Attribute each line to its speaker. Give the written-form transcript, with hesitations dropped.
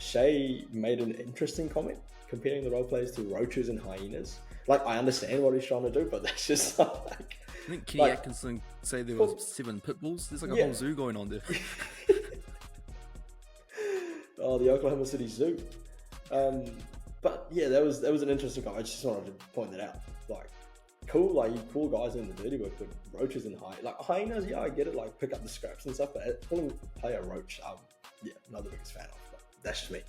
Speaker 1: Shay made an interesting comment comparing the role players to roaches and hyenas. Like, I understand what he's trying to do, but that's just like...
Speaker 2: I think Kenny Atkinson say there was 7 pit bulls. There's like a whole zoo going on there.
Speaker 1: Oh, the Oklahoma City Zoo. But yeah, that was an interesting comment. I just wanted to point that out. Like, cool, like, you cool guys in the dirty work, but roaches and hyenas, yeah, I get it, like, pick up the scraps and stuff, but calling a player roach, yeah, not the biggest fan of, but that's just me.